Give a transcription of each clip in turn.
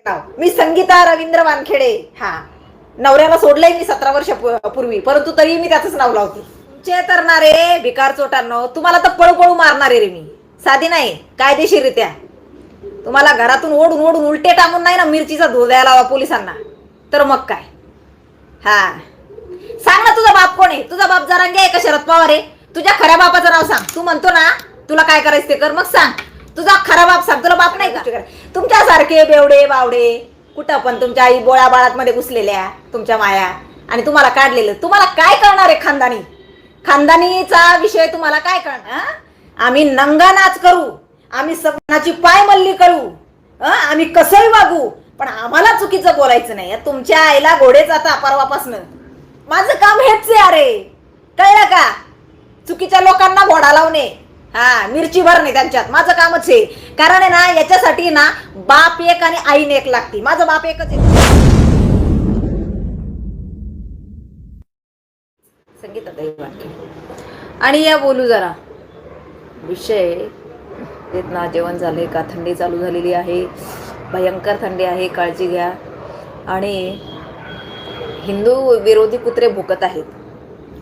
नाव मी संगीता रवींद्र वानखेडे. हा, नवऱ्याला सोडलंय मी 17 वर्ष पूर्वी, परंतु तरी मी त्याचंच नाव लावते. तुमचे तर ना रे भिकार चोटांनो, तुम्हाला तर पळू पळू मारणारे रे मी, साधी नाही कायदेशीररित्या. तुम्हाला घरातून ओढून ओढून उलटे टाकून नाही ना मिरचीचा धूर द्यायला लावा पोलिसांना, तर मग काय. हा, सांग ना तुझा बाप कोण आहे? तुझा बाप जरांगे आहे का शरद पवार आहे? तुझ्या खऱ्या बापाचं नाव सांग. तू म्हणतो ना तुला काय करायचं ते कर, मग सांग तुझा खरा बाप सांग. तुला बाप नाही का? तुमच्यासारखे बेवडे बावडे कुठं पण तुमच्या आई बोळ्या बाळात मध्ये घुसलेल्या तुमच्या माया, आणि तुम्हाला काढलेलं. तुम्हाला काय करणार आहे? खानदानीचा विषय तुम्हाला काय करणार? आम्ही नंगा नाच करू, आम्ही सगळ्याची पाय मल्ली करू, आम्ही कसंही वागू, पण आम्हाला चुकीचं बोलायचं नाही. तुमच्या आईला घोडेच आता परवापासनं. माझं काम हेच आहे अरे, कळलं का? चुकीच्या लोकांना घोडा लावणे, हा, मिरची भरणे त्यांच्यात माझं कामच आहे. कारण आहे ना, याच्यासाठी ना बाप एक आणि आईन एक लागते. माझं बाप एकच आहे. संगीता आणि या बोलू जरा विषय येत ना. जेवण झाले का? थंडी चालू झालेली आहे, भयंकर थंडी आहे, काळजी घ्या. आणि हिंदू विरोधी कुत्रे भुकत आहेत.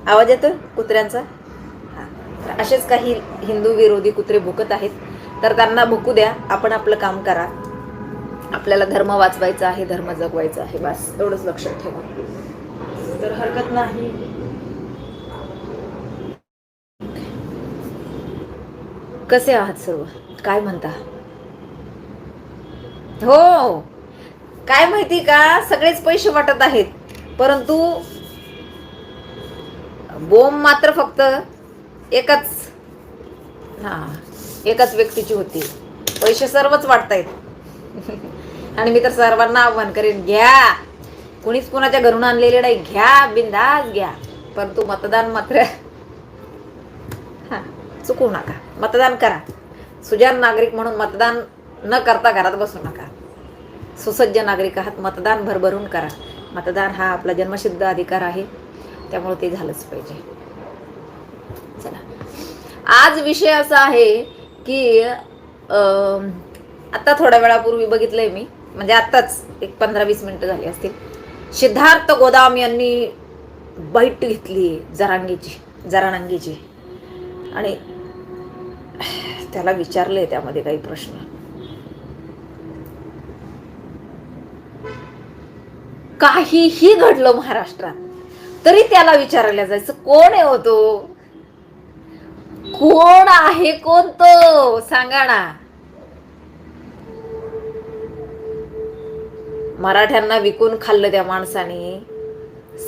आवाज येतो कुत्र्यांचा? असेच काही हिंदू विरोधी कुत्रे भुकत आहेत, तर त्यांना भुकू द्या. आपण आपलं काम करा. आपल्याला धर्म वाचवायचा आहे, धर्म जगवायचा आहे, बस एवढंच लक्षात ठेवा, तर हरकत नाही. कसे आहात सर्व? काय म्हणता? हो, काय माहिती का, सगळेच पैसे वाटत आहेत, परंतु बोंब मात्र फक्त एकाच व्यक्तीची होती. पैसे सर्वच वाटतायत. आणि मी तर सर्वांना आव्हान करेन, घ्या. कुणीच कुणाच्या घरून आणलेले नाही, घ्या, बिंदास घ्या, परंतु मतदान मात्र चुकू नका. मतदान करा. सुजाण नागरिक म्हणून मतदान न करता घरात बसू नका. सुसज्ज नागरिक आहात, मतदान भरभरून करा. मतदान हा आपला जन्मसिद्ध अधिकार आहे, त्यामुळे ते झालंच पाहिजे. चला, आज विषय असा आहे की आता थोड्या वेळापूर्वी बघितलंय मी, म्हणजे आत्ताच एक 15-20 मिनिटं झाली असतील, सिद्धार्थ गोदाम यांनी बैठ घेतली जरांगेची, आणि त्याला विचारले त्यामध्ये काही प्रश्न. काहीही घडलं महाराष्ट्रात तरी त्याला विचारायला जायचं, कोण आहे होतो? कोण आहे? कोण तो? सांगा ना. मराठ्यांना विकून खाल्लं त्या माणसाने,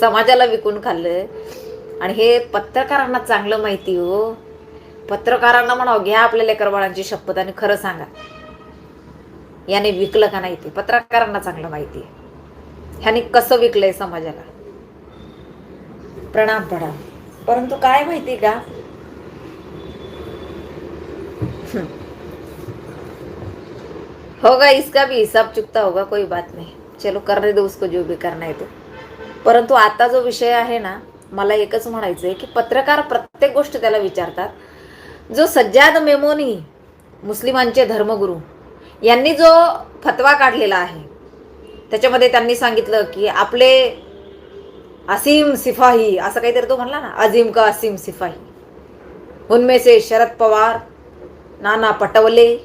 समाजाला विकून खाल्लं. आणि हे पत्रकारांना चांगलं माहिती हो. पत्रकारांना म्हणावं, घ्या आपल्या लेकरबाळांची शपथ आणि खरं सांगा, याने विकलं का नाही ते. पत्रकारांना चांगलं माहिती आहे ह्याने कसं विकलंय समाजाला. प्रणाम. परंतु काय माहिती का, होगा इसका भी हिसाब चुकता होगा, कोई बात नहीं, चलो करने दो उसको जो भी करना है तो. परंतु आता जो विषय आहे ना, मला एकच म्हणायचंय की पत्रकार प्रत्येक गोष्ट त्याला विचारतात. जो सज्जाद मेमोनी, मुस्लिमांचे धर्मगुरू, यांनी जो फतवा काढलेला आहे, त्याच्यामध्ये त्यांनी सांगितलं की आपले असीम सिपाही, असं काहीतरी तो म्हणला ना, अजीम का असीम सिपाही, उनमें से शरद पवार, नाना पटवले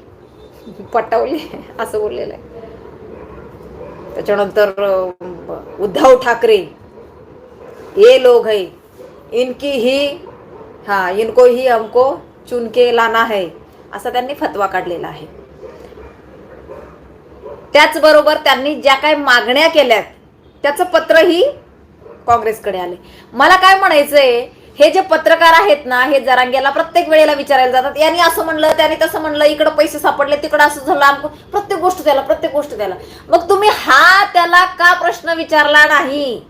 असं बोललेलं आहे. त्याच्यानंतर उद्धव ठाकरे, ये लोग है, इनको ही हमको चुन के लाना है, असा त्यांनी फतवा काढलेला आहे. त्याचबरोबर त्यांनी ज्या काही मागण्या केल्यात त्याचं पत्रही काँग्रेसकडे आले. मला काय म्हणायचंय, हे जे पत्रकार आहेत ना, हे जरांगेला प्रत्येक वेळेला विचारायला जातात, यांनी असं म्हणलं, त्याने तसं म्हणलं, इकडं पैसे सापडले, तिकडं असं झालं, प्रत्येक गोष्ट त्याला. मग तुम्ही त्याला का प्रश्न विचारला नाही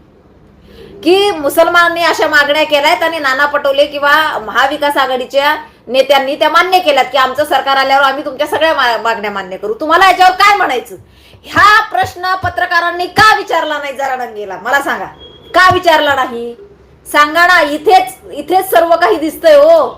की मुसलमानांनी अशा मागण्या केल्यात आणि नाना पटोले किंवा महाविकास आघाडीच्या नेत्यांनी त्या मान्य केल्यात की आमचं सरकार आल्यावर आम्ही तुमच्या सगळ्या मागण्या मान्य करू. तुम्हाला याच्यावर काय म्हणायचं? ह्या प्रश्न पत्रकारांनी का विचारला नाही जरांगेला? मला सांगा, का विचारला नाही? सांगा ना. इथेच सर्व काही दिसतंय हो.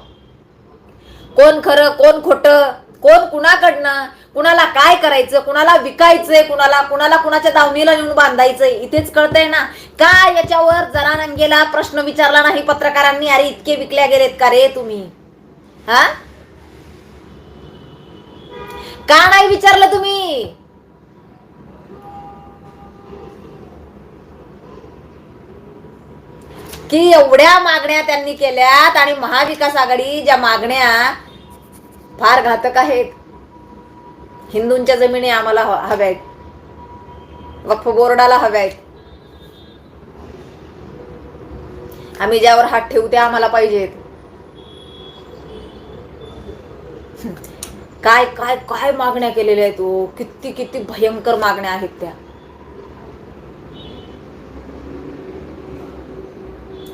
कोण खरं कोण खोटं कोण कुणाकडनं, कुणाला काय करायचं, कुणाला विकायचंय, कुणाला कुणाच्या दावणीला नेऊन बांधायचंय इथेच कळतंय ना. का याच्यावर जरा नंगेला प्रश्न विचारला नाही पत्रकारांनी? अरे इतके विकल्या गेलेत का रे तुम्ही? हा, का नाही विचारलं तुम्ही? की एवढ्या मागण्या त्यांनी केल्यात आणि महाविकास आघाडी ज्या मागण्या फार घातक आहेत. हिंदूंच्या जमिनी आम्हाला हव्या आहेत, वक्फ बोर्डाला हव्या आहेत, आम्ही ज्यावर हात ठेवू ते आम्हाला पाहिजेत. काय काय काय मागण्या केलेल्या आहेत तो, किती किती भयंकर मागण्या आहेत त्या.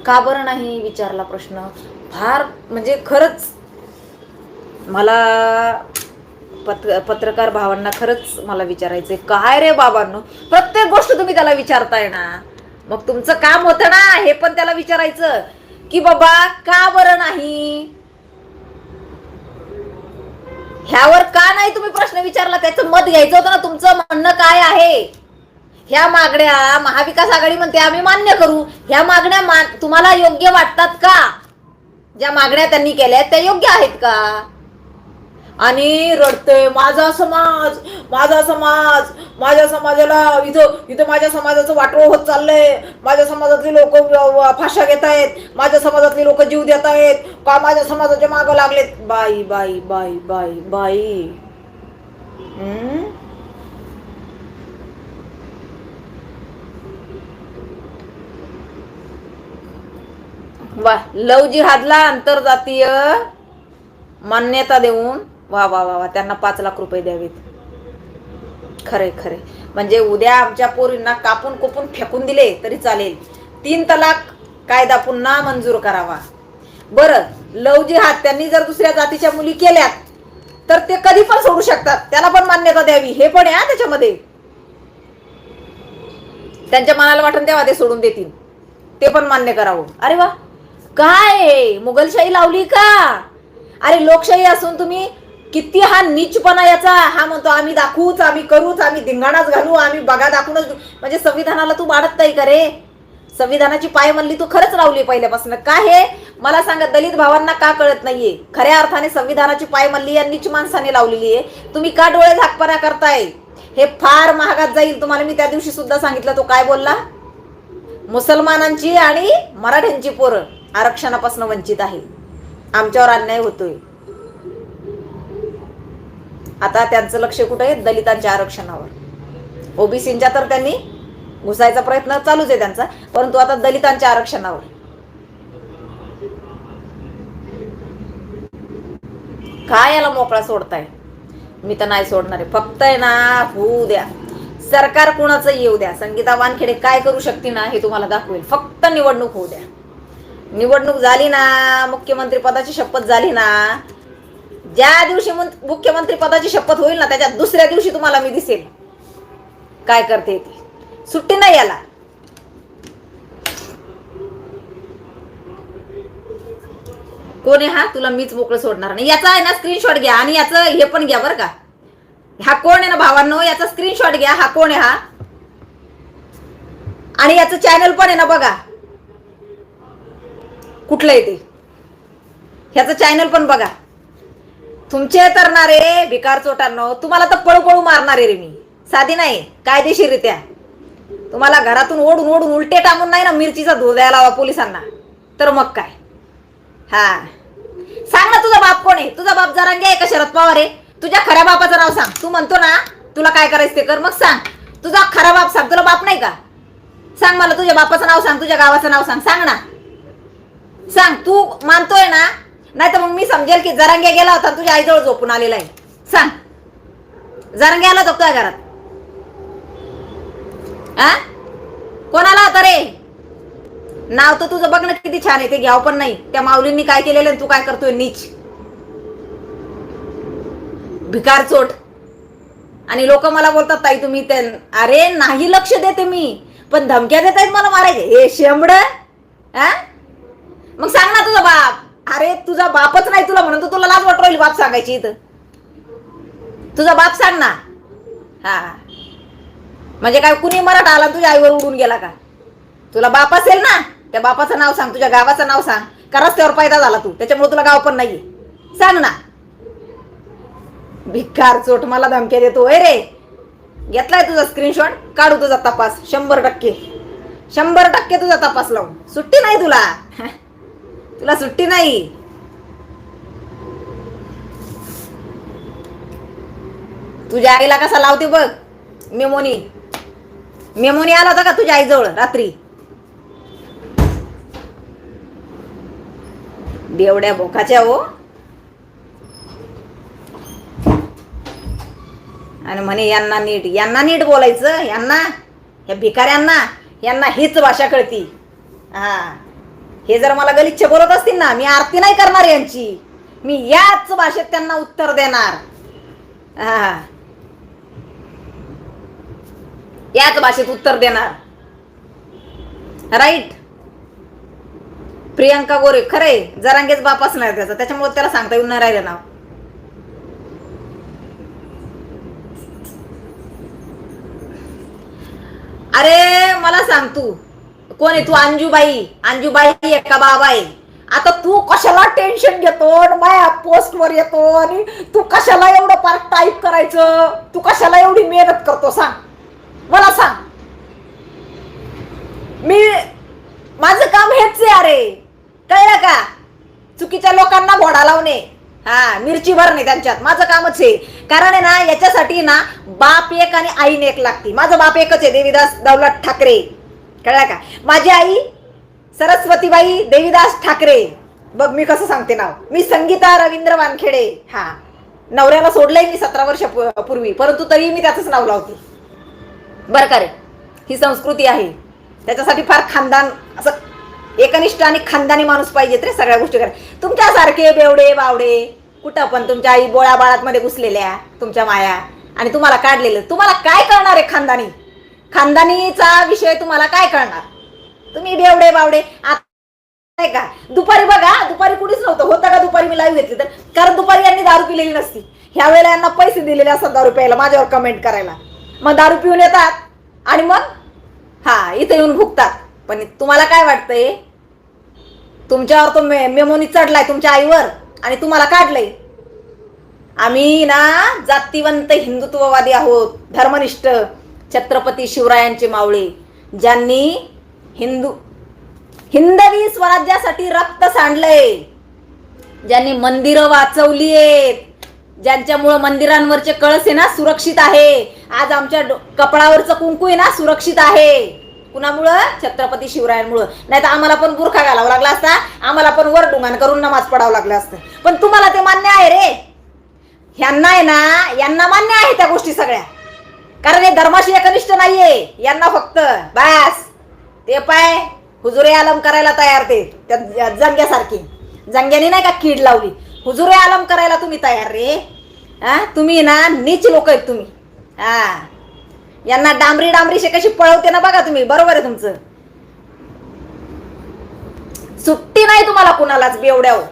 का बरं नाही विचारला प्रश्न? फार म्हणजे खरंच मला पत्रकार भावांना खरंच मला विचारायचंय, काय रे बाबांनो, प्रत्येक गोष्ट तुम्ही त्याला विचारताय ना, मग तुमचं काम होतं ना हे पण त्याला विचारायचं की बाबा का बरं नाही, ह्यावर का नाही तुम्ही प्रश्न विचारला, त्याचं मत घ्यायचं होतं ना. तुमचं म्हणणं काय आहे? ह्या मागण्या महाविकास आघाडी म्हणते आम्ही मान्य करू. ह्या मागण्या तुम्हाला योग्य वाटतात का? ज्या मागण्या त्यांनी केल्या त्या योग्य आहेत का? आणि रडतोय माझा समाज, माझा समाज, माझ्या समाजाला इथं माझ्या समाजाचं वाटोळ होत चाललंय, माझ्या समाजातली लोक फाशा घेत आहेत, माझ्या समाजातली लोक जीव देत आहेत, का माझ्या समाजाच्या मागं लागलेत. बाई बाई बाई बाई बाई, वा, लव जिहादला आंतरजातीय मान्यता देऊन वा वा वा वा, त्यांना 5 लाख रुपये द्यावेत. खरे खरे, म्हणजे उद्या आमच्या पोरींना कापून कोपून फेकून दिले तरी चालेल, 3 तलाक कायदा पुन्हा मंजूर करावा. बरं, लव जिहाद त्यांनी जर दुसऱ्या जातीच्या मुली केल्यात तर ते कधी पण सोडू शकतात, त्याला पण मान्यता द्यावी, हे पण आहे त्याच्यामध्ये. त्यांच्या मनाला वाटून तेव्हा ते सोडून देतील, ते पण मान्य करावं. अरे वा, काय मुघलशाही लावली का? अरे लोकशाही असून तुम्ही किती हा नीचपणा याचा. हा म्हणतो आम्ही दाखवूच, आम्ही करूच, आम्ही धिंगाणाच घालू, आम्ही बघा दाखवूनच. म्हणजे संविधानाला तू बाळगत नाही का रे? संविधानाची पायमल्ली तू खरंच लावली पहिल्यापासून. का हे मला सांगा, दलित भावांना का कळत नाहीये? खऱ्या अर्थाने संविधानाची पायमल्ली या नीच माणसाने लावलेली आहे. तुम्ही का डोळे झाकपणा करताय? हे फार महागात जाईल तुम्हाला. मी त्या दिवशी सुद्धा सांगितलं, तो काय बोलला, मुसलमानांची आणि मराठ्यांची पोरं आरक्षणापासून वंचित आहे, आमच्यावर अन्याय होतोय. आता त्यांचं लक्ष कुठे आहे? दलितांच्या आरक्षणावर. ओबीसींच्या तर त्यांनी घुसायचा प्रयत्न चालूच आहे त्यांचा, परंतु आता दलितांच्या आरक्षणावर. काय याला मोकळा सोडताय? मी तर नाही सोडणार आहे. फक्त आहे ना, होऊ द्या, सरकार कुणाचं येऊ द्या, संगीता वानखेडे काय करू शकते ना हे तुम्हाला दाखवेल. फक्त निवडणूक होऊ द्या. निवडणूक झाली ना, मुख्यमंत्री पदाची शपथ झाली ना, ज्या दिवशी मुख्यमंत्री पदाची शपथ होईल ना त्याच्या दुसऱ्या दिवशी तुम्हाला मी दिसेल काय करते ती. सुट्टी नाही याला. कोण आहे हा? तुला मीच मोकळं सोडणार नाही. याचा आहे ना स्क्रीनशॉट घ्या आणि याचं हे पण घ्या बरं का. हा कोण आहे ना भावांनो, याचा स्क्रीनशॉट घ्या. हा कोण आहे हा? आणि याचं चॅनल पण आहे ना बघा, कुठलं आहे ते, ह्याचं चॅनल पण बघा. तुमचे तरणारे भिकार चोटांनो, तुम्हाला तर पळू मारणारे रे मी. साधी नाही, कायदेशीररित्या तुम्हाला घरातून ओढून ओढून उलटे टांगून नाही ना मिरचीचा धूर द्यायला लावा पोलिसांना, तर मग काय. हा, सांग ना तुझा बाप कोण आहे? तुझा बाप जरांगे आहे का शरद पवार आहे? तुझ्या खऱ्या बापाचं नाव सांग. तू म्हणतो ना तुला काय करायचं ते कर, मग सांग तुझा खरा बाप सांग. तुला बाप नाही का? सांग मला तुझ्या बापाचं नाव सांग, तुझ्या गावाचं नाव सांग. सांग ना, सांग. तू मानतोय ना? नाही तर मग मी समजेल की जरांगे गेला होता तुझ्या आईजवळ झोपून आलेला आहे. सांग, जरांगे आला होता तुझ्या घरात? आ, कोणाला होता रे? नाव तर तुझं बघ ना किती छान आहे, ते घ्याव पण नाही. त्या माऊलींनी काय केलेलं, तू काय करतोय नीच भिकार चोट. आणि लोक मला बोलतात ताई तुम्ही ते, अरे नाही लक्ष देते मी, पण धमक्या देत आहेत मला मारायचे. हे शेंबड, मग सांग ना तुझा बाप. अरे तुझा बापच नाही तुला म्हणून तर तुला लाज वाटू राहिली बाप सांगायची इथं. तुझा बाप सांग ना. हा, म्हणजे काय कुणी मराठा आला तुझ्या आईवर उडून गेला का? तुला बाप असेल ना, त्या बापाचं नाव सांग, तुझ्या गावाचं नाव सांग. का रस्त्यावर पैदा झाला तू, त्याच्यामुळे तुला गाव पण नाहीये? सांग ना. भिकार चोट मला धमक्या देतो रे. घेतलाय तुझा स्क्रीनशॉट, काढू तुझा तपास. 100% तुझा तपास लावून. सुट्टी नाही तुला. तुला सुट्टी नाही. तुझ्या आईला कसा लावते बघ मेमोनी आला होता का तुझ्या आईजवळ रात्री? बेवड्या बोकाच्या हो. आणि म्हणे यांना नीट बोलायचं. या भिकाऱ्यांना हीच भाषा कळती. हा, हे जर मला गलिच्छ बोलत असतील ना, मी आरती नाही करणार यांची. मी याच भाषेत त्यांना उत्तर देणार. हा, याच भाषेत उत्तर देणार. राईट. प्रियंका गोरे खरे जरांगेच बाप असणार त्याचा, त्याच्यामुळे त्याला सांगता येऊन नाही राहिलं नाव. अरे मला सांग, तू कोण आहे? तू अंजूबाई आहे का बाबा आहे? आता तू कशाला टेन्शन घेतो, माझ्या पोस्टवर येतो, आणि तू कशाला एवढं पार्ट टाईप करायचं? तू कशाला एवढी मेहनत करतो सांग मला, सांग. माझं काम हेच आहे अरे, कळलं का? चुकीच्या लोकांना घोडा लावणे, हा, मिरची भरणे त्यांच्यात माझं कामच आहे. कारण आहे ना, याच्यासाठी ना बाप एक आणि आईन एक लागती. माझं बाप एकच आहे, देवीदास दौलत ठाकरे. कळलं का? माझी आई सरस्वतीबाई देवीदास ठाकरे. बघ मी कसं सांगते नाव. मी संगीता रवींद्र वानखेडे. हा, नवऱ्याला सोडलंय मी 17 वर्ष पूर्वी, परंतु तरी मी त्याचंच नाव लावते. बरं का रे, ही संस्कृती आहे. त्याच्यासाठी फार खानदान, असं एकनिष्ठ आणि खानदानी माणूस पाहिजे रे सगळ्या गोष्टी करा. तुमच्यासारखे बेवडे बावडे कुठं पण, तुमच्या आई बोळा बाळात घुसलेल्या तुमच्या माया, आणि तुम्हाला काढलेलं. तुम्हाला काय कळणार आहे खानदानीचा विषय? तुम्हाला काय कळणार? तुम्ही बेवडे बावडे. आता का दुपारी बघा, दुपारी कुणीच नव्हतं. होतं का दुपारी मी लाईव्ह घेतली तर? कारण दुपारी यांनी दारू पिलेली नसती. ह्या वेळेला यांना पैसे दिलेले असतात दारू प्यायला, माझ्यावर कमेंट करायला. मग दारू पिऊन येतात आणि मग हा इथे येऊन भुकतात. पण तुम्हाला काय वाटतंय? तुमच्यावर तो मेमोनी चढलाय तुमच्या आईवर आणि तुम्हाला काढलंय. आम्ही ना जातीवंत हिंदुत्ववादी आहोत, धर्मनिष्ठ, छत्रपती शिवरायांचे मावळे, ज्यांनी हिंदवी स्वराज्यासाठी रक्त सांडलंय, ज्यांनी मंदिरं वाचवली आहेत, ज्यांच्यामुळं मंदिरांवरचे कळस आहे ना सुरक्षित आहे. आज आमच्या कपाळावरचं कुंकू आहे ना सुरक्षित आहे. कुणामुळं? छत्रपती शिवरायांमुळं. नाही तर आम्हाला पण बुरखा घालावा लागला असता, आम्हाला पण वर डुंगान करून नमाज पडावं लागलं असतं. पण तुम्हाला ते मान्य आहे रे. ह्यांना आहे ना, यांना मान्य आहे त्या गोष्टी सगळ्या. कारण हे धर्माशी एकनिष्ठ नाहीये. यांना फक्त बस ते पाय हुजुरे आलम करायला तयार. ते त्या जंग्यासारखी, जंग्याने नाही का कीड लावली, हुजुरे आलम करायला तुम्ही तयार रे. हा, तुम्ही ना नीच लोक आहेत तुम्ही. हा, यांना डांबरी कशी पळवते ना बघा तुम्ही. बरोबर आहे तुमचं. सुट्टी नाही तुम्हाला कुणालाच, बेवड्याव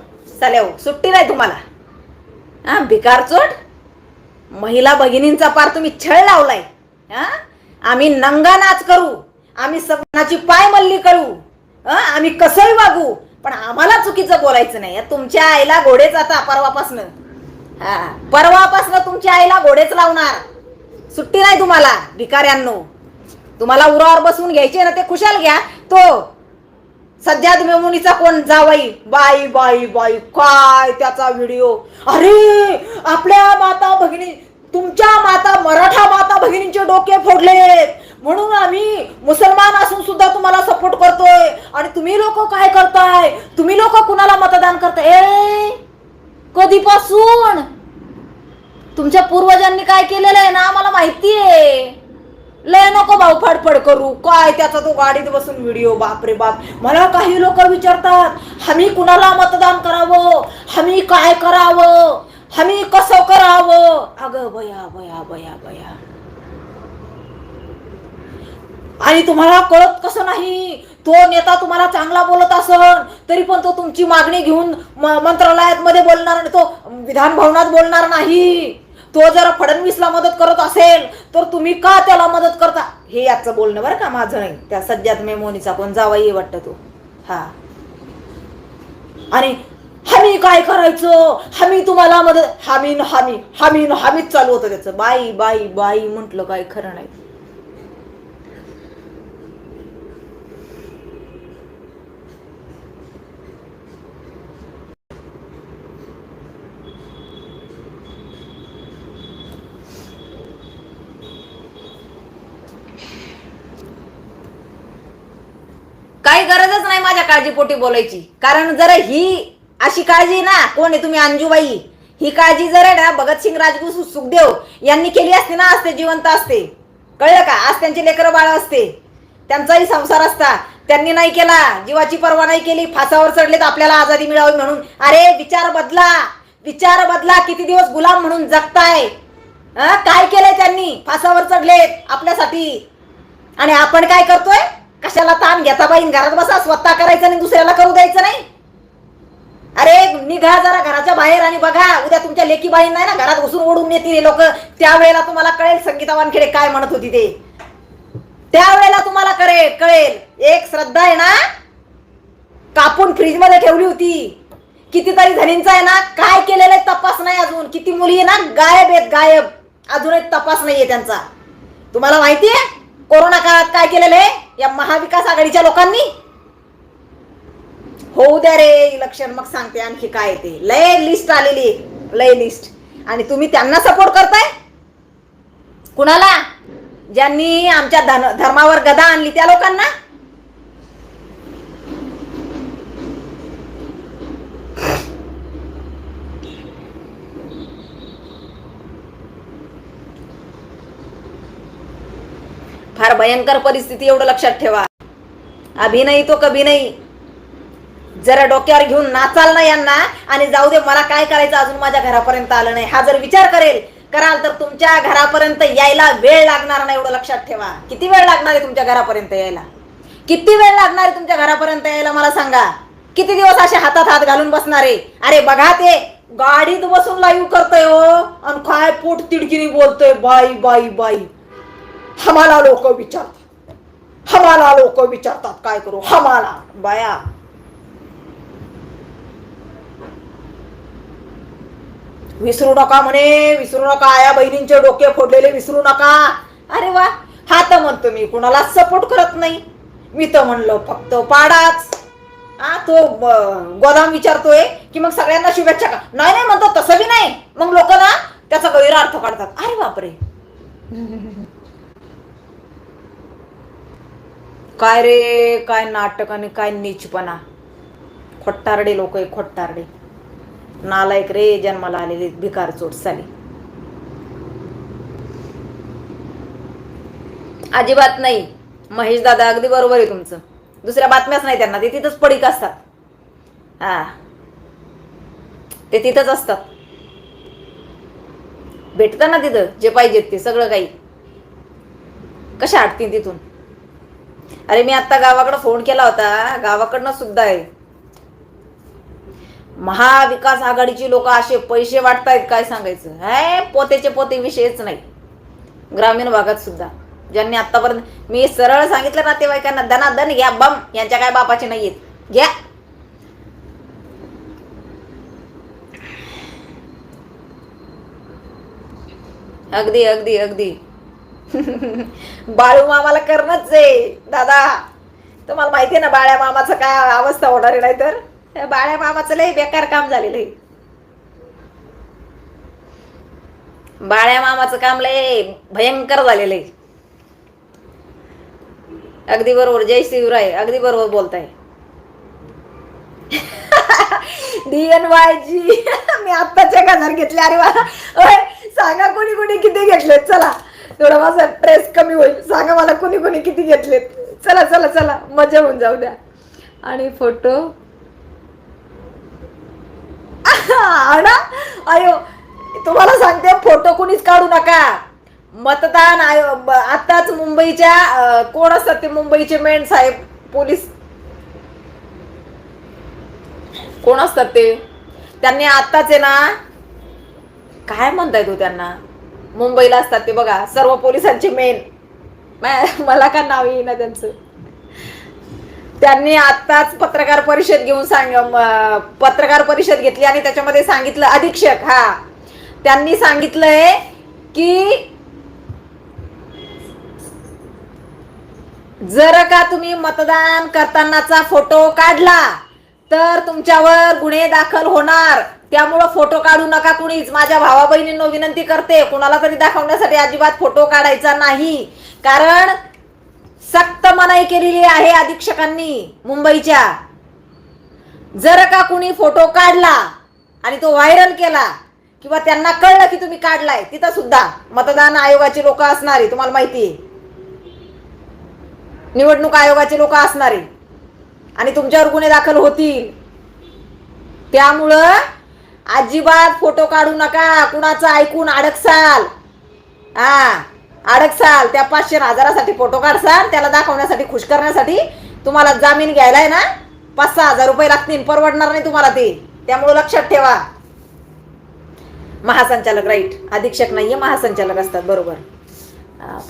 साल्याव सुट्टी नाही तुम्हाला. हा, भिकारचोट महिला भगिनींचा पार तुम्ही छळ लावलाय. हा, आम्ही नंगा नाच करू, आम्ही सगळ्याची पायमल्ली करू, आम्ही कसंही वागू, पण आम्हाला चुकीचं बोलायचं नाही. तुमच्या आईला घोडेच आता परवापासनं तुमच्या आईला घोडेच लावणार. सुट्टी नाही तुम्हाला भिकाऱ्यांनो. तुम्हाला उरावर बसवून घ्यायचे ना ते खुशाल घ्या. तो सज्जाद मेमोनीचा कोण जावाई, बाई बाई बाई काय त्याचा व्हिडिओ. अरे आपल्या माता भगिनी, तुमच्या माता मराठा माता भगिनींचे डोके फोडले म्हणून आम्ही मुसलमान असून सुद्धा तुम्हाला सपोर्ट करतोय. आणि तुम्ही लोक काय करताय? तुम्ही लोक कुणाला मतदान करताय? कधीपासून? तुमच्या पूर्वजांनी काय केलेलं आहे ना आम्हाला माहितीये. लय नको भाऊ फडफड करू. काय त्याचा तो गाडीत बसून व्हिडिओ. बापरे बाप. मला काही लोक विचारतात आम्ही कुणाला मतदान करावं, आम्ही काय करावं, आम्ही कसं करावं. अगं बया बया बया बया. आणि तुम्हाला कळत कसं नाही? तो नेता तुम्हाला चांगला बोलत असन तरी पण तो तुमची मागणी घेऊन मंत्रालयात मध्ये बोलणार, तो विधान भवनात बोलणार नाही. तो जर फडणवीसला मदत करत असेल तर तुम्ही का त्याला मदत करता, हे याचं बोलणं बरं का, माझं नाही. त्या सज्जाद मेमोनीचा कोण जावाई वाटतं तो. हा, आणि हमी काय करायचं, हमी तुम्हाला मदत, हमीच चालू होतं त्याचं. बाई बाई बाई म्हटलं काय खरं नाही. काही गरजच नाही माझ्या काळजीपोटी बोलायची. कारण जर ही अशी काळजी ना, कोण आहे तुम्ही, अंजूबाई, ही काळजी जर आहे ना भगतसिंग राजगुरू सुखदेव यांनी केली असते ना, आज ते जिवंत असते. कळलं का, आज त्यांचे लेकरं बाळ असते, त्यांचाही संसार असता. त्यांनी नाही केला, जीवाची पर्वा नाही केली, फासावर चढलेत आपल्याला आझादी मिळावी म्हणून. अरे विचार बदला, विचार बदला. किती दिवस गुलाम म्हणून जगताय? काय केलंय त्यांनी? फासावर चढलेत आपल्यासाठी. आणि आपण काय करतोय? कशाला ताण घेता बाई, घरात बसा, स्वतः करायचं नाही, दुसऱ्याला करू द्यायचं नाही. अरे निघा जरा घराच्या बाहेर आणि बघा, उद्या तुमच्या लेकी बाई नाही ना घरात घुसून ओढून येतील लोक, त्यावेळेला तुम्हाला कळेल संगीता वानखेडे काय म्हणत होती ते. त्यावेळेला तुम्हाला कळेल. एक श्रद्धा आहे ना, कापून फ्रीज मध्ये ठेवली होती. कितीतरी जणींचा आहे ना काय केलेलं तपास नाही अजून. किती मुली आहे ना गायब आहेत, गायब, अजूनही तपास नाहीये त्यांचा. तुम्हाला माहितीये कोरोना काळात काय केलेलं आहे या महाविकास आघाडीच्या लोकांनी? होऊ द्या रे इलेक्शन, मग सांगते आणखी काय ते. लय लिस्ट आलेली, लय लिस्ट. आणि तुम्ही त्यांना सपोर्ट करताय. कुणाला? ज्यांनी आमच्या धर्मावर गदा आणली त्या लोकांना. फार भयंकर परिस्थिती, एवढं लक्षात ठेवा. अभी नाही तो कभी नाही. जरा डोक्यावर घेऊन नाचाल ना यांना, आणि जाऊ दे मला काय करायचं, अजून माझ्या घरापर्यंत आलं नाही, हा जर विचार कराल तर तुमच्या घरापर्यंत यायला वेळ लागणार नाही, एवढं लक्षात ठेवा. किती वेळ लागणार आहे तुमच्या घरापर्यंत यायला? किती वेळ लागणार आहे तुमच्या घरापर्यंत यायला मला सांगा? किती दिवस असे हातात हात घालून बसणारे? अरे बघा ते गाडीत बसून लाईव्ह करतोय हो, आणि काय पोट तिडकीने बोलतोय. बाई बाई बाई, हमाला लोक विचारतात काय करू, हमाला बाया. विसरू नका म्हणे, विसरू नका, आया बहिणींचे डोके फोडलेले विसरू नका. अरे वा, हा तर म्हणतो मी कुणाला सपोर्ट करत नाही. मी तर म्हणलं फक्त पाडाच. तो गोदाम विचारतोय की मग सगळ्यांना शुभेच्छा का? नाही म्हणतो, तसं बी नाही. मग लोक ना त्याचा गैरअर्थ काढतात. अरे बापरे, काय रे, काय नाटक आणि काय नीचपणा. खोट्टारडे लोक आहे, खोट्टारडे, नालायक रे, जन्माला आलेले भिकार चोट साली. अजिबात नाही. महेश दादा अगदी बरोबर आहे तुमचं. दुसऱ्या बातम्याच नाही त्यांना, ते तिथंच पडीक असतात. ते तिथंच असतात. भेटतं ना तिथं जे पाहिजे ते सगळं काही. कशा हटतील तिथून? अरे मी आता गावाकडं फोन केला होता, गावाकडनं सुद्धा आहे. महाविकास आघाडीची लोक असे पैसे वाटतायत काय सांगायचं. पोतेचे पोते विषयच नाही. ग्रामीण भागात सुद्धा ज्यांनी आतापर्यंत मी सरळ सांगितलं नातेवाईकांना, दनादन घ्या बम, यांच्या काय बापाचे नाहीयेत, घ्या. अगदी अगदी अगदी. बाळू मामाला करणंच आहे दादा. तुम्हाला माहितीये ना बाळ्या मामाचं काय अवस्था होणार आहे. नाही तर बाळ्या मामाचं लय बेकार काम झालेलं आहे. बाळ्या मामाचं काम लय भयंकर झालेलं आहे. अगदी बरोबर, जय शिवराय, अगदी बरोबर बोलताय. DNY जी मी आत्ताच 1000 घेतले. अरे वा, सांगा कोणी कोणी किती घेतलेत. चला थोडा माझा स्ट्रेस कमी होईल. सांगा मला कोणी कोणी किती घेतलेत. चला चला चला, मजा होऊन जाऊ द्या. आणि फोटो ना, अयो तुम्हाला सांगते, फोटो कुणीच काढू नका. मतदान आयोग आताच मुंबईच्या कोण असतात ते मुंबईचे मेन साहेब पोलीस कोण असतात ते, त्यांनी आताच आहे ना, काय म्हणताय तो त्यांना, मुंबईला असतात ते बघा, सर्व पोलिसांचे मेन, मला का नाव येईना त्यांचं. त्यांनी आत्ताच पत्रकार परिषद पत्रकार परिषद घेतली आणि त्याच्यामध्ये सांगितलं, अधीक्षक, हा, त्यांनी सांगितलंय की जर का तुम्ही मतदान करतानाचा फोटो काढला तर तुमच्यावर गुन्हे दाखल होणार. त्यामुळं फोटो काढू नका कुणीच. माझ्या भावा बहिणींनो विनंती करते, कुणाला तरी दाखवण्यासाठी अजिबात फोटो काढायचा नाही. कारण सक्त मनाई केलेली आहे अधीक्षकांनी मुंबईच्या. जर का कुणी फोटो काढला आणि तो व्हायरल केला किंवा त्यांना कळलं की तुम्ही काढलाय, तिथं सुद्धा मतदान आयोगाची लोक असणारी, तुम्हाला माहिती आहे, निवडणूक आयोगाचे लोक असणारे आणि तुमच्यावर गुन्हे दाखल होतील. त्यामुळं अजिबात फोटो काढू नका. कुणाचं ऐकून अडकसाल, अडकसाल. त्या 500,000साठी फोटो काढसाल, त्याला दाखवण्यासाठी, खुश करण्यासाठी. तुम्हाला जामीन घ्यायलाय ना 5-6 हजार रुपये लागतील, परवडणार नाही तुम्हाला ते. त्यामुळे लक्षात ठेवा. महासंचालक, राईट, अधीक्षक नाहीये, महासंचालक असतात, बरोबर.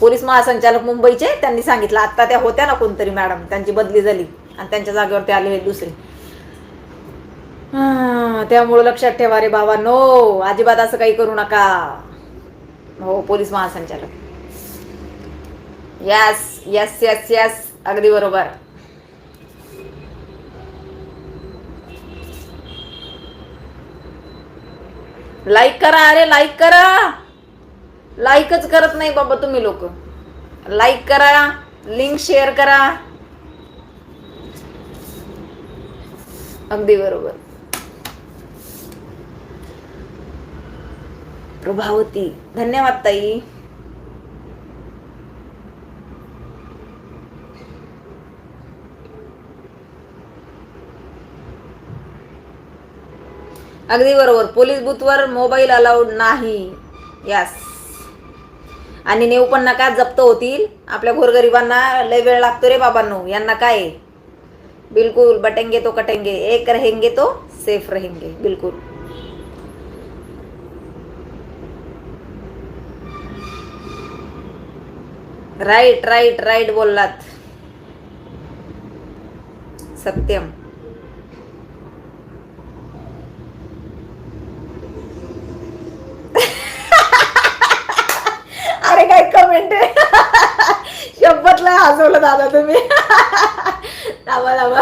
पोलीस महासंचालक मुंबईचे, त्यांनी सांगितलं. आता त्या होत्या ना कोणतरी मॅडम, त्यांची बदली झाली आणि त्यांच्या जागेवर ते आले दुसरे. त्यामुळे लक्षात ठेवा रे बाबा, नो, अजिबात असं काही करू नका. हो, पोलीस महासंचालक. यस यस यस यस, अगदी बरोबर. लाईक करा, अरे लाईक करा. लाईकच करत नाही बाबा तुम्ही लोक. लाईक करा, लिंक शेअर करा. अगदी बरोबर. प्रभावती, धन्यवाद ताई. अगदी बरोबर. पोलीस बूथवर मोबाईल अलाउड नाही. यस. आणि नेऊ पण नका, जप्त होतील. आपल्या गोरगरिबांना लय वेळ लागतो रे बाबांनो. यांना काय, बिलकुल बटेंगे तो कटेंगे, एक रहेंगे तो सेफ रहेंगे. बिलकुल. राईट राईट राईट बोललात, सत्यम. अरे काय कमेंट आहे. शपथला हसवलं दादा तुम्ही. दाबा दाबा.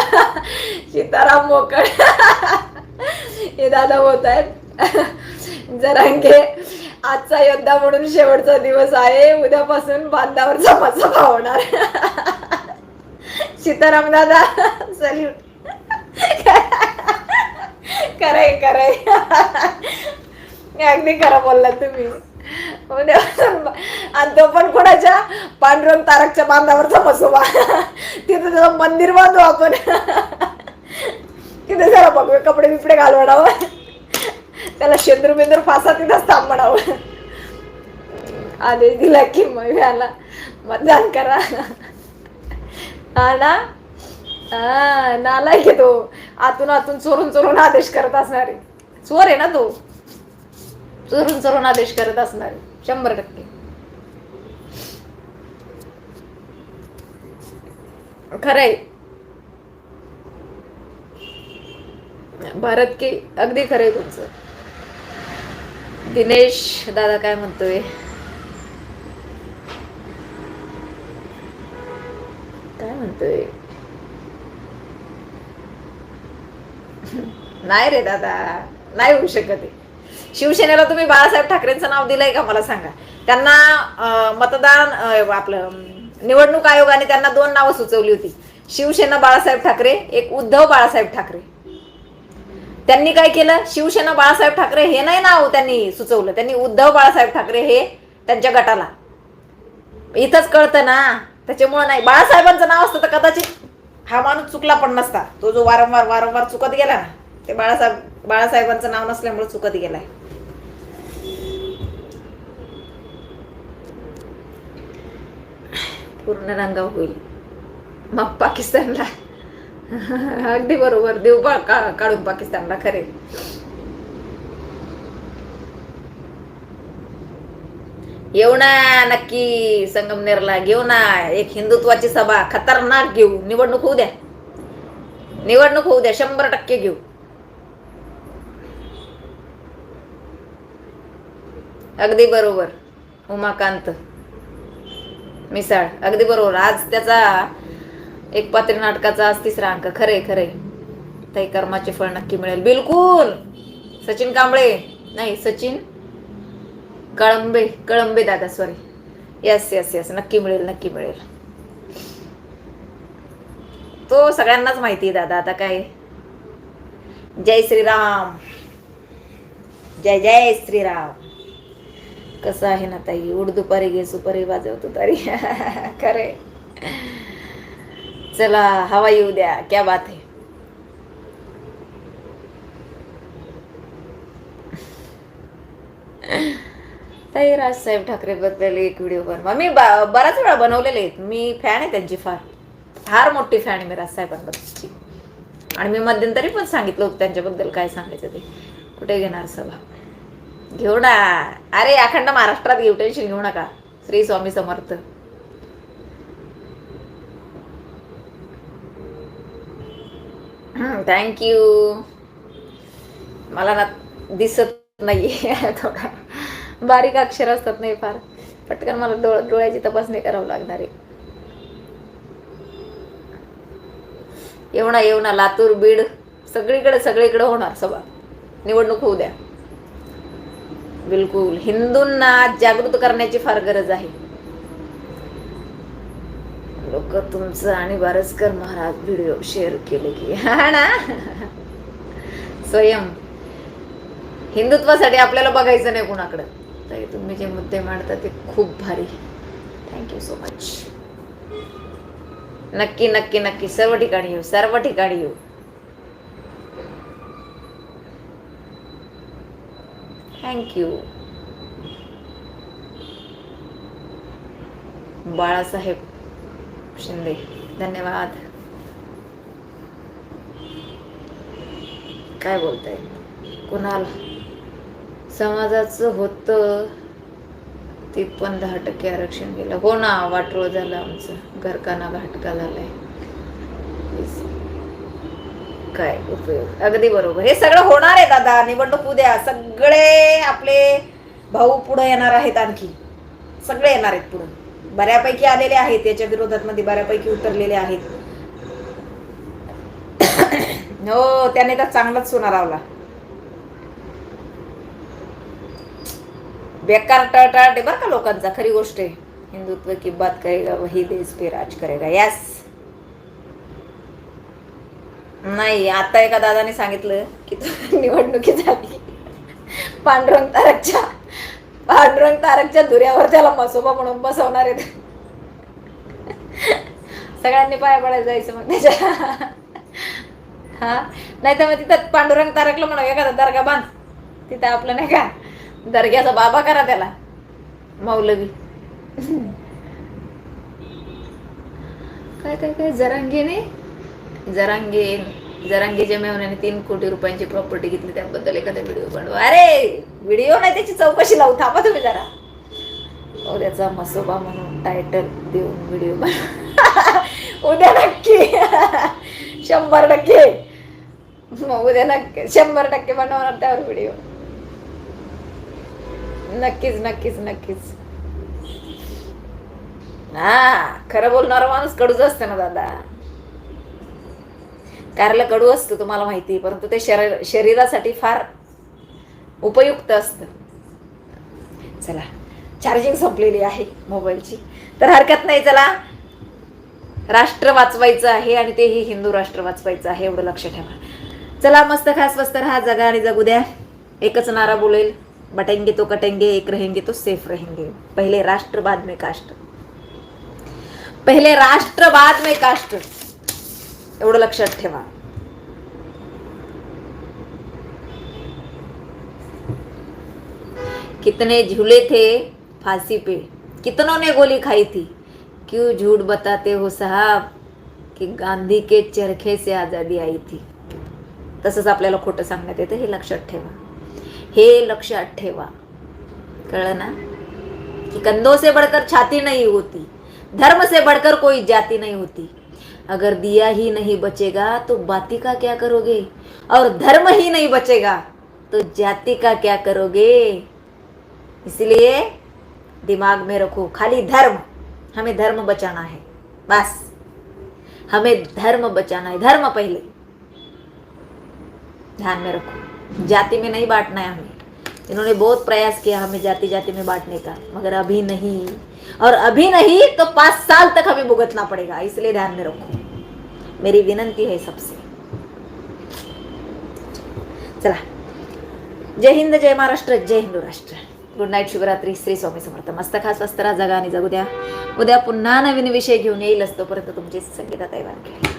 सीताराम मोकळ हे दादा होत आहेत. जरांगे, आजचा योद्धा म्हणून शेवटचा दिवस आहे, उद्यापासून बांधावरचा मसाला होणार. सीताराम दादा, सल्यूट. खरंय खरंय, अगदी खरं बोललात तुम्ही. आणि तो पण कोणाच्या, पांडुरंग तारकच्या बांधावरचा मसोबा. तिथं त्याचं मंदिर बांधू आपण. तिथे जरा बघू, कपडे बिपडे घालवणावं, त्याला शेंदूर बेंदूर फासा तिथंच थांबणावं. आदेश दिला की मग याला मतदान करा. हा ना, हा नालायक आहे तो. आतून आतून चोरून चोरून आदेश करत असणारे चोर आहे ना तो. चोरून चोरून आदेश करत असणारे 100%. खरंय भारत की, अगदी खरंय तुमचं. दिनेश दादा काय म्हणतोय, काय म्हणतोय. नाही रे दादा, नाही होऊ शकत आहे. शिवसेनेला तुम्ही बाळासाहेब ठाकरेंचं नाव दिलंय का मला सांगा. त्यांना मतदान, आपलं निवडणूक आयोगाने त्यांना 2 नावं सुचवली होती. शिवसेना बाळासाहेब ठाकरे, एक उद्धव बाळासाहेब ठाकरे. त्यांनी काय केलं, शिवसेना बाळासाहेब ठाकरे हे नाही नाव त्यांनी सुचवलं, त्यांनी उद्धव बाळासाहेब ठाकरे हे त्यांच्या गटाला. इथंच कळतं ना, त्याच्यामुळे नाही. बाळासाहेबांचं नाव असतं तर कदाचित हा माणूस चुकला पण नसता. तो जो वारंवार वारंवार चुकत गेला ना, ते बाळासाहेबांचं नाव नसल्यामुळे चुकत गेलाय. पूर्ण रंगाव होईल मग पाकिस्तानला. अगदी बरोबर, देऊ काढून पाकिस्तानला. खरे, येऊ ना नक्की संगमनेरला, घेऊ ना एक हिंदुत्वाची सभा खतरनाक घेऊ. निवडणूक होऊ द्या, निवडणूक होऊ द्या, 100% घेऊ. अगदी बरोबर उमाकांत मिसाळ, अगदी बरोबर. आज त्याचा एक पात्री नाटकाचा आज 3रा अंक. खरे खरे ताई, कर्माचे फळ नक्की मिळेल. बिलकुल. सचिन कांबळे, नाही सचिन कळंबे, कळंबे दादा, सॉरी. यस यस यस, नक्की मिळेल, नक्की मिळेल. तो सगळ्यांनाच माहिती आहे दादा. आता काय, जय श्रीराम, जय जय श्रीराम. कसं आहे ना ताई, उठ दुपारी घे सुपारी वाजवतो तरी. खरे. चला हवा येऊ द्या, क्या बात है. ताई, राजसाहेब ठाकरे बद्दल एक व्हिडिओ बनवा. मी बराच वेळा बनवलेले आहेत. मी फॅन आहे त्यांची, फार फार मोठी फॅन आहे मी राजसाहेबांबद्दलची. आणि मी मध्यंतरी पण सांगितलं होतं त्यांच्याबद्दल काय सांगायचं ते. कुठे घेणार सभा, घेऊ ना. अरे अखंड महाराष्ट्रात घेऊ, टेन्शन घेऊ नका. श्री स्वामी समर्थ. थँक्यू. मला ना दिसत नाहीये, थोडा बारीक अक्षर असतात नाही फार, पटकन मला डोळ्याची तपासणी करावं लागणार आहे. येऊ ना लातूर, बीड, सगळीकडे सगळीकडे होणार सभा. निवडणूक होऊ द्या. बिलकुल. हिंदूंना जागृत करण्याची फार गरज आहे. लोक तुमचं आणि बारसकर महाराज व्हिडिओ शेअर केले की, हा ना. स्वयं हिंदुत्वासाठी आपल्याला बघायचं नाही कुणाकडं. ताई, तुम्ही जे मुद्दे मांडता ते खूप भारी. Thank you so much. नक्की नक्की नक्की, सर्व ठिकाणी येऊ, सर्व ठिकाणी येऊ. थँक्यू. बाळासाहेब शिंदे, धन्यवाद. काय बोलताय कुणाल? समाजाचं होतं ते पण 10% आरक्षण गेलं. हो ना, वाटोळ झालं आमचं, घरकाना घाटका झालाय. काय उपयोग. अगदी बरोबर. हे सगळं होणार आहे दादा. निवडणूक उद्या सगळे आपले भाऊ पुढे येणार आहेत. आणखी सगळे येणार आहेत पुढे. बऱ्यापैकी आलेले आहेत याच्या विरोधात मध्ये, बऱ्यापैकी उतरलेले आहेत. हो, त्याने तर चांगलाच सोनार लावला. बेकार टळटळाट बरं का लोकांचा. खरी गोष्ट आहे. हिंदुत्व की बात करेगा वही देश पे राज करेगा. यस. नाही, आता एका दादाने सांगितलं की निवडणुकी झाली, पांडुरंग तारकच्या धुऱ्यावर त्याला मसोबा म्हणून बसवणार आहेत. सगळ्यांनी पाया पडायला जायचं मग त्याच्या. हा, नाही तर मग तिथं पांडुरंग तारकला म्हणा एखादा दर्गा बांध तिथं, आपलं नाही का दर्ग्याचा बाबा करा त्याला, मौलवी. काय काय काय जरांगेच्या मेहनाने 3 कोटी रुपयांची प्रॉपर्टी घेतली, त्याबद्दल एखादा व्हिडिओ बनवा. अरे व्हिडिओ नाही, त्याची चौकशी लावू. थांबा तुम्ही जरा. उद्याचा मसोबा म्हणून टायटल देऊन व्हिडिओ बनवा. उद्या नक्की 100%. उद्या नक्की 100% बनवणार त्यावर व्हिडिओ. नक्कीच नक्कीच नक्कीच. हा, खरं बोलणारा माणूस कडूच असतं ना दादा. कारलं कडू असतं तुम्हाला माहिती, परंतु ते शरीरासाठी फार उपयुक्त असतं. चला, चार्जिंग संपलेली आहे मोबाईलची, तर हरकत नाही. चला, राष्ट्र वाचवायचं आहे आणि तेही हिंदू राष्ट्र वाचवायचं आहे, एवढं लक्ष ठेवा. चला, मस्त खास स्वस्त राहा, जगा आणि जगू द्या. एकच नारा बोलेल, बटेंगे तो कटेंगे, एक रहेंगे तो सेफ रहेंगे. पहिले राष्ट्र बाद में कास्ट, पहिले राष्ट्र बाद में कास्ट, एवढं लक्षात ठेवा. कितने झूले थे फांसी पे, कितनों ने गोली खाई थी, क्यों झूठ बताते हो साहब कि गांधी के चरखे से आजादी आई थी. तसंच आपल्याला खोटं सांगण्यात येतं, हे लक्षात ठेवा. हे लक्षात ठेवा, कळलं ना. कि कंधों से बढ़कर छाती नहीं होती, धर्म से बढ़कर कोई जाति नहीं होती। अगर दिया ही नहीं बचेगा तो बाती का क्या करोगे, और धर्म ही नहीं बचेगा तो जाति का क्या करोगे। इसलिए दिमाग में रखो, खाली धर्म, हमें धर्म बचाना है, बस हमें धर्म बचाना है, धर्म पहले, ध्यान में रखो। जाति में नहीं बांटना है हमें। इन्होंने बहुत प्रयास किया हमें जाति जाति में बांटने का, मगर अभी नहीं, और अभी नहीं तो 5 साल तक हमें भुगतना पड़ेगा। इसलिए ध्यान में रखो, मेरी विनंती है सबसे। चला, जय हिंद, जय महाराष्ट्र, जय हिंदू राष्ट्र। Good night, Shivratri, Shri Swami Samarth. मस्त खा, स्वस्त राहा, जगा आणि जगू द्या. उद्या पुन्हा नवीन विषय घेऊन येईलच. तोपर्यंत तुमची संगीता ताई वानखेडे.